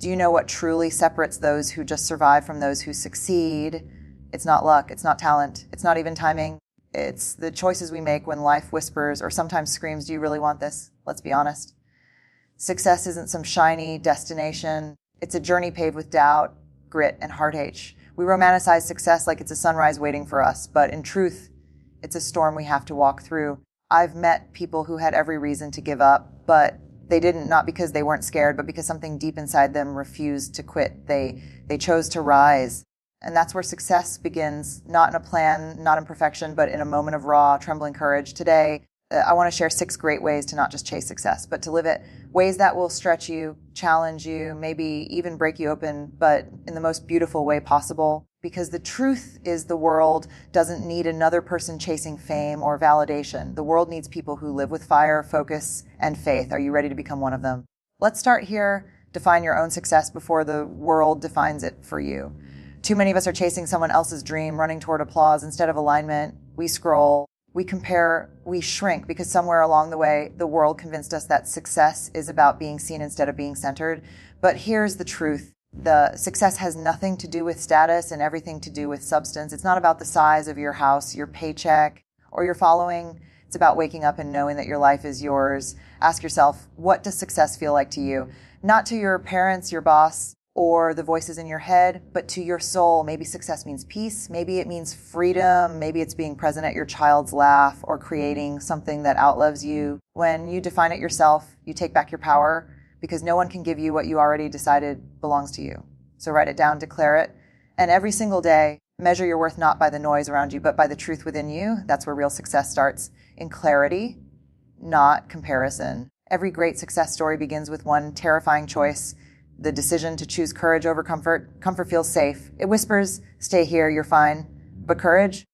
Do you know what truly separates those who just survive from those who succeed? It's not luck, it's not talent, it's not even timing. It's the choices we make when life whispers or sometimes screams, do you really want this? Let's be honest. Success isn't some shiny destination. It's a journey paved with doubt, grit, and heartache. We romanticize success like it's a sunrise waiting for us, but in truth, it's a storm we have to walk through. I've met people who had every reason to give up, but they didn't, not because they weren't scared, but because something deep inside them refused to quit. They chose to rise. And that's where success begins, not in a plan, not in perfection, but in a moment of raw, trembling courage. Today, I want to share 6 great ways to not just chase success, but to live it. Ways that will stretch you, challenge you, maybe even break you open, but in the most beautiful way possible. Because the truth is the world doesn't need another person chasing fame or validation. The world needs people who live with fire, focus, and faith. Are you ready to become one of them? Let's start here. Define your own success before the world defines it for you. Too many of us are chasing someone else's dream, running toward applause instead of alignment. We scroll, we compare, we shrink because somewhere along the way, the world convinced us that success is about being seen instead of being centered. But here's the truth. The success has nothing to do with status and everything to do with substance. It's not about the size of your house, your paycheck, or your following. It's about waking up and knowing that your life is yours. Ask yourself, what does success feel like to you? Not to your parents, your boss, or the voices in your head, but to your soul. Maybe success means peace. Maybe it means freedom. Maybe it's being present at your child's laugh or creating something that outlives you. When you define it yourself, you take back your power because no one can give you what you already decided belongs to you. So write it down, declare it, and every single day, measure your worth not by the noise around you, but by the truth within you. That's where real success starts, in clarity, not comparison. Every great success story begins with one terrifying choice, the decision to choose courage over comfort. Comfort feels safe. It whispers, stay here, you're fine. But courage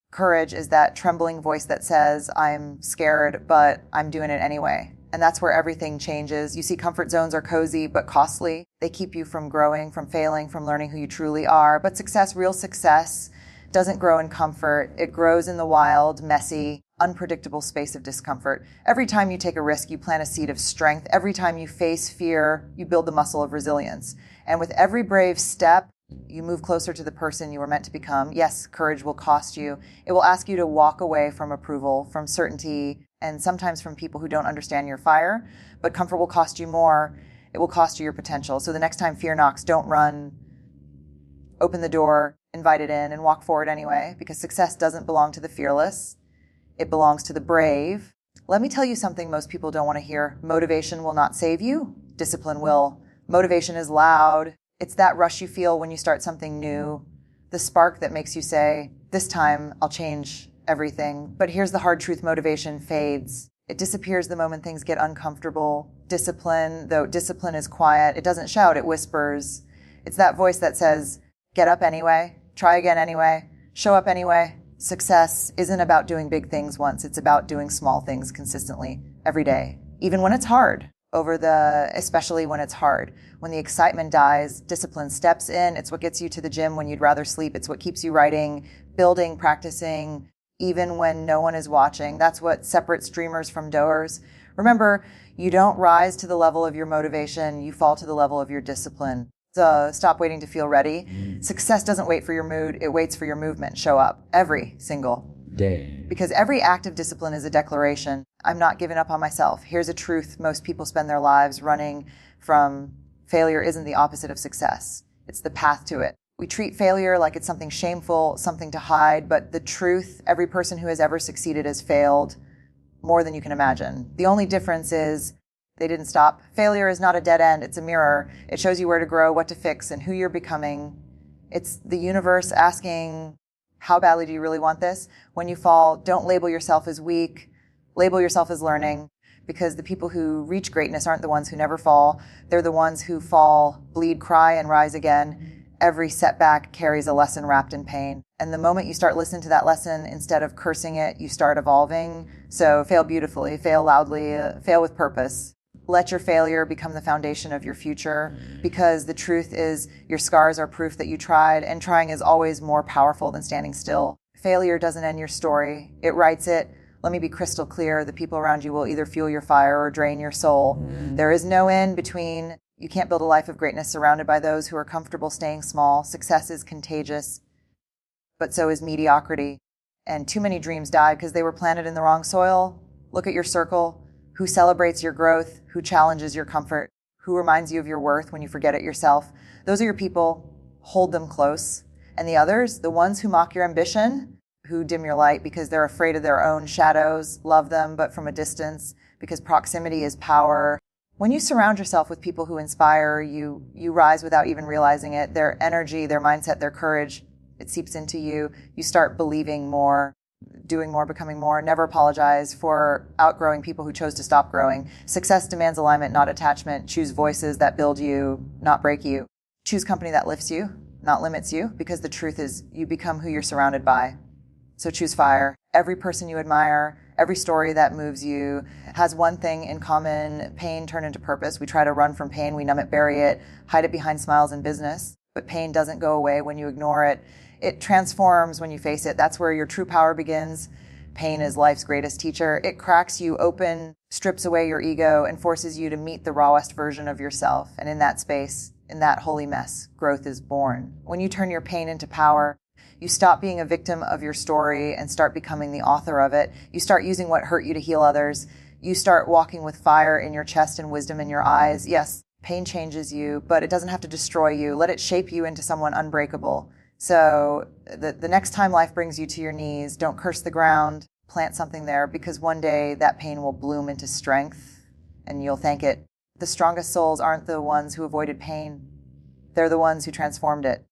is that trembling voice that says, I'm scared, but I'm doing it anyway. And that's where everything changes. You see, comfort zones are cozy, but costly. They keep you from growing, from failing, from learning who you truly are. But success, real success, doesn't grow in comfort. It grows in the wild, messy, unpredictable space of discomfort. Every time you take a risk, you plant a seed of strength. Every time you face fear, you build the muscle of resilience. And with every brave step, you move closer to the person you were meant to become. Yes, courage will cost you. It will ask you to walk away from approval, from certainty, and sometimes from people who don't understand your fire. But comfort will cost you more. It will cost you your potential. So the next time fear knocks, don't run. Open the door, invite it in, and walk forward anyway, because success doesn't belong to the fearless. It belongs to the brave. Let me tell you something most people don't want to hear. Motivation will not save you. Discipline will. Motivation is loud. It's that rush you feel when you start something new. The spark that makes you say, this time I'll change everything. But here's the hard truth. Motivation fades. It disappears the moment things get uncomfortable. Discipline, though discipline is quiet, it doesn't shout, it whispers. It's that voice that says, get up anyway, try again anyway, show up anyway. Success isn't about doing big things once. It's about doing small things consistently every day, even when it's hard. Especially when it's hard. When the excitement dies, discipline steps in. It's what gets you to the gym when you'd rather sleep. It's what keeps you writing, building, practicing, even when no one is watching. That's what separates dreamers from doers. Remember, you don't rise to the level of your motivation. You fall to the level of your discipline. So stop waiting to feel ready. Success doesn't wait for your mood. It waits for your movement. Show up every single day. Because every act of discipline is a declaration. I'm not giving up on myself. Here's a truth. Most people spend their lives running from. Failure isn't the opposite of success. It's the path to it. We treat failure like it's something shameful, something to hide, but the truth, every person who has ever succeeded has failed more than you can imagine. The only difference is they didn't stop. Failure is not a dead end. It's a mirror. It shows you where to grow, what to fix, and who you're becoming. It's the universe asking, how badly do you really want this? When you fall, don't label yourself as weak. Label yourself as learning, because the people who reach greatness aren't the ones who never fall. They're the ones who fall, bleed, cry, and rise again. Every setback carries a lesson wrapped in pain. And the moment you start listening to that lesson, instead of cursing it, you start evolving. So fail beautifully, fail loudly, fail with purpose. Let your failure become the foundation of your future, because the truth is your scars are proof that you tried, and trying is always more powerful than standing still. Failure doesn't end your story. It writes it. Let me be crystal clear. The people around you will either fuel your fire or drain your soul. There is no in between. You can't build a life of greatness surrounded by those who are comfortable staying small. Success is contagious, but so is mediocrity. And too many dreams die because they were planted in the wrong soil. Look at your circle. Who celebrates your growth? Who challenges your comfort? Who reminds you of your worth when you forget it yourself? Those are your people. Hold them close. And the others, the ones who mock your ambition, who dim your light because they're afraid of their own shadows, love them, but from a distance, because proximity is power. When you surround yourself with people who inspire you, you rise without even realizing it. Their energy, their mindset, their courage, it seeps into you. You start believing more, doing more, becoming more. Never apologize for outgrowing people who chose to stop growing. Success demands alignment, not attachment. Choose voices that build you, not break you. Choose company that lifts you, not limits you, because the truth is you become who you're surrounded by. So choose fire. Every person you admire, every story that moves you has one thing in common: pain turned into purpose. We try to run from pain, we numb it, bury it, hide it behind smiles in business. But pain doesn't go away when you ignore it. It transforms when you face it. That's where your true power begins. Pain is life's greatest teacher. It cracks you open, strips away your ego, and forces you to meet the rawest version of yourself. And in that space, in that holy mess, growth is born. When you turn your pain into power, you stop being a victim of your story and start becoming the author of it. You start using what hurt you to heal others. You start walking with fire in your chest and wisdom in your eyes. Yes, pain changes you, but it doesn't have to destroy you. Let it shape you into someone unbreakable. So the next time life brings you to your knees, don't curse the ground. Plant something there, because one day that pain will bloom into strength and you'll thank it. The strongest souls aren't the ones who avoided pain. They're the ones who transformed it.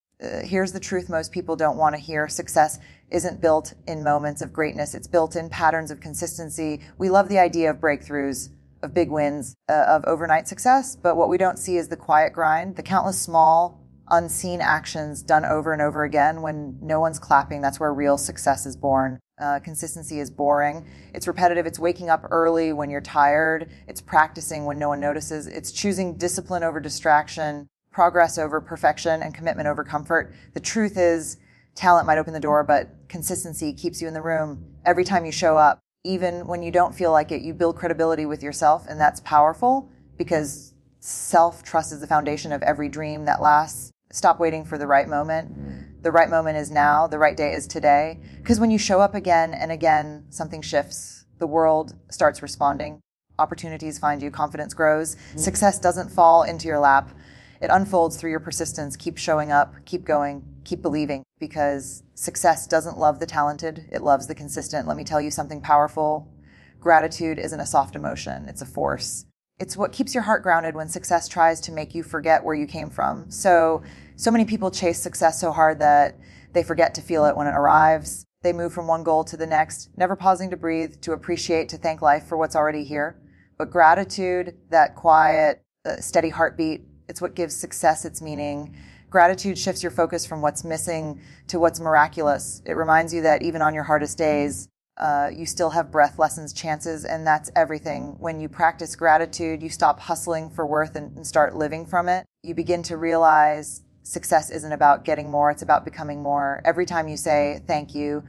Here's the truth most people don't want to hear. Success isn't built in moments of greatness. It's built in patterns of consistency. We love the idea of breakthroughs, of big wins, of overnight success, but what we don't see is the quiet grind, the countless small, unseen actions done over and over again when no one's clapping. That's where real success is born. Consistency is boring. It's repetitive. It's waking up early when you're tired. It's practicing when no one notices. It's choosing discipline over distraction, progress over perfection, and commitment over comfort. The truth is, talent might open the door, but consistency keeps you in the room. Every time you show up, even when you don't feel like it, you build credibility with yourself, and that's powerful because self-trust is the foundation of every dream that lasts. Stop waiting for the right moment. The right moment is now. The right day is today. Because when you show up again and again, something shifts. The world starts responding. Opportunities find you. Confidence grows. Success doesn't fall into your lap. It unfolds through your persistence. Keep showing up, keep going, keep believing, because success doesn't love the talented, it loves the consistent. Let me tell you something powerful. Gratitude isn't a soft emotion, it's a force. It's what keeps your heart grounded when success tries to make you forget where you came from. So many people chase success so hard that they forget to feel it when it arrives. They move from one goal to the next, never pausing to breathe, to appreciate, to thank life for what's already here. But gratitude, that quiet, steady heartbeat, it's what gives success its meaning. Gratitude shifts your focus from what's missing to what's miraculous. It reminds you that even on your hardest days, you still have breath, lessons, chances, and that's everything. When you practice gratitude, you stop hustling for worth and start living from it. You begin to realize success isn't about getting more, it's about becoming more. Every time you say thank you,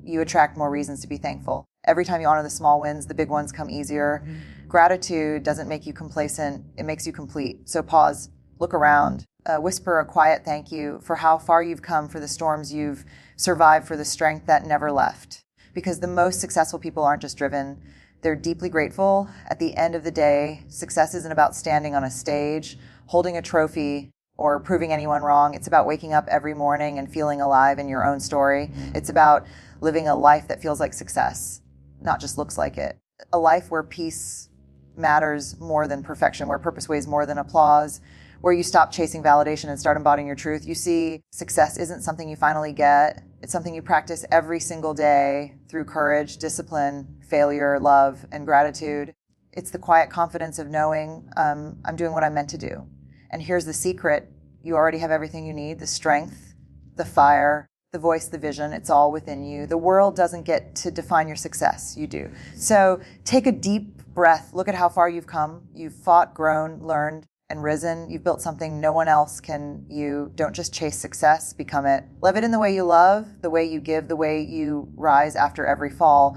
you attract more reasons to be thankful. Every time you honor the small wins, the big ones come easier. Gratitude doesn't make you complacent, it makes you complete. So pause, look around, whisper a quiet thank you for how far you've come, for the storms you've survived, for the strength that never left. Because the most successful people aren't just driven, they're deeply grateful. At the end of the day, success isn't about standing on a stage, holding a trophy, or proving anyone wrong. It's about waking up every morning and feeling alive in your own story. It's about living a life that feels like success, not just looks like it. A life where peace matters more than perfection, where purpose weighs more than applause, where you stop chasing validation and start embodying your truth. You see, success isn't something you finally get. It's something you practice every single day through courage, discipline, failure, love, and gratitude. It's the quiet confidence of knowing I'm doing what I'm meant to do. And here's the secret. You already have everything you need, the strength, the fire, the voice, the vision. It's all within you. The world doesn't get to define your success. You do. So take a deep breath. Look at how far you've come. You've fought, grown, learned, and risen. You've built something no one else can. You don't just chase success, become it. Live it in the way you love, the way you give, the way you rise after every fall.